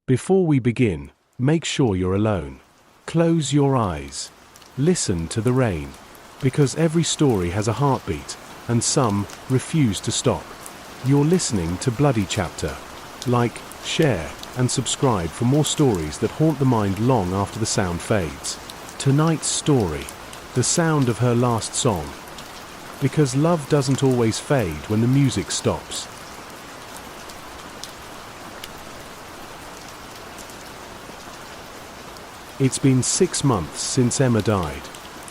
Before we begin, make sure you're alone. Close your eyes. Listen to the rain. Because every story has a heartbeat, and some refuse to stop. You're listening to Bloody Chapter. Like, share, and subscribe for more stories that haunt the mind long after the sound fades. Tonight's story: the sound of her last song. Because love doesn't always fade when the music stops. It's been 6 months since Emma died.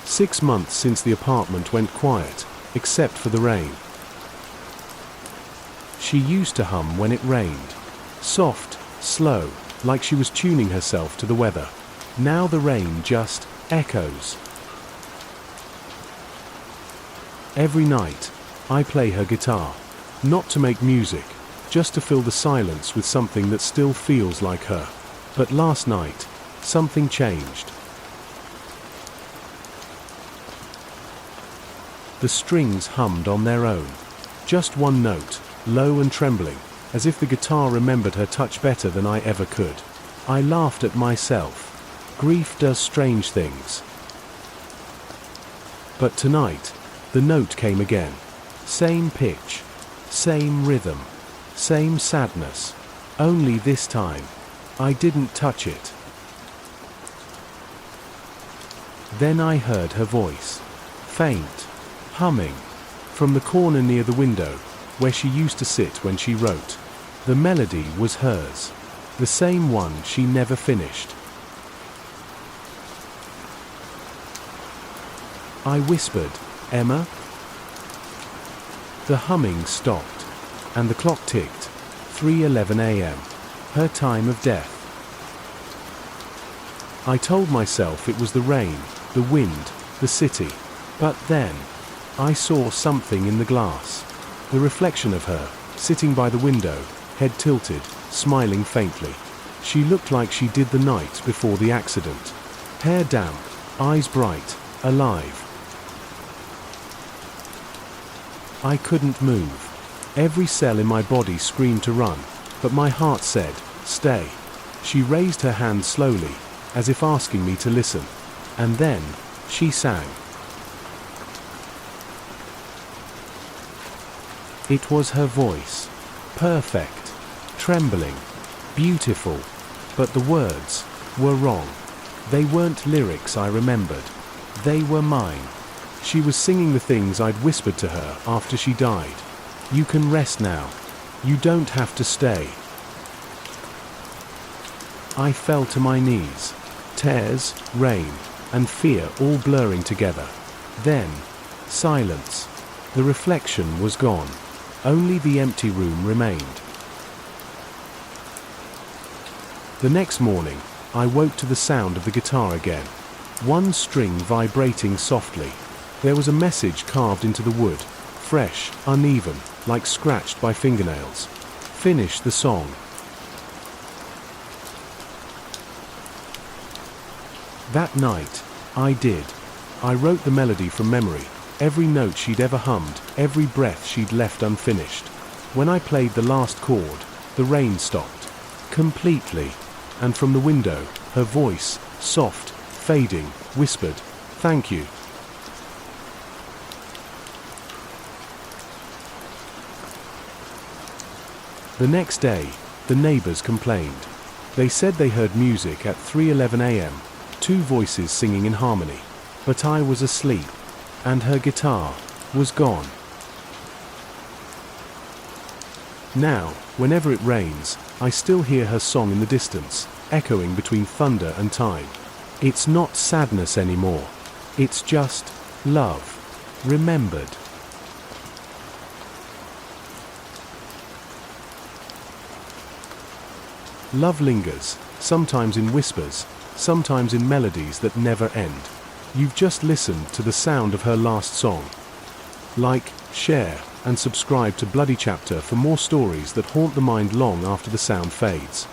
6 months since the apartment went quiet, except for the rain. She used to hum when it rained. Soft, slow, like she was tuning herself to the weather. Now the rain just echoes. Every night, I play her guitar. Not to make music, just to fill the silence with something that still feels like her. But last night, something changed. The strings hummed on their own. Just one note, low and trembling, as if the guitar remembered her touch better than I ever could. I laughed at myself. Grief does strange things. But tonight, the note came again. Same pitch, same rhythm, same sadness. Only this time, I didn't touch it. Then I heard her voice, faint, humming, from the corner near the window, where she used to sit when she wrote. The melody was hers, the same one she never finished. I whispered, "Emma?" The humming stopped, and the clock ticked, 3:11 a.m., her time of death. I told myself it was the rain, the wind, the city. But then, I saw something in the glass. The reflection of her, sitting by the window, head tilted, smiling faintly. She looked like she did the night before the accident. Hair damp, eyes bright, alive. I couldn't move. Every cell in my body screamed to run, but my heart said, "Stay." She raised her hand slowly, as if asking me to listen. And then, she sang. It was her voice. Perfect. Trembling. Beautiful. But the words were wrong. They weren't lyrics I remembered. They were mine. She was singing the things I'd whispered to her after she died. "You can rest now. You don't have to stay." I fell to my knees. Tears, rain, and fear all blurring together. Then, silence. The reflection was gone. Only the empty room remained. The next morning, I woke to the sound of the guitar again. One string vibrating softly. There was a message carved into the wood, fresh, uneven, like scratched by fingernails. "Finish the song." That night, I did. I wrote the melody from memory, every note she'd ever hummed, every breath she'd left unfinished. When I played the last chord, the rain stopped. Completely. And from the window, her voice, soft, fading, whispered, "Thank you." The next day, the neighbors complained. They said they heard music at 3:11 a.m., 2 voices singing in harmony. But I was asleep, and her guitar was gone. Now, whenever it rains, I still hear her song in the distance, echoing between thunder and time. It's not sadness anymore. It's just love, remembered. Love lingers, sometimes in whispers, sometimes in melodies that never end. You've just listened to the sound of her last song. Like, share, and subscribe to Bloody Chapter for more stories that haunt the mind long after the sound fades.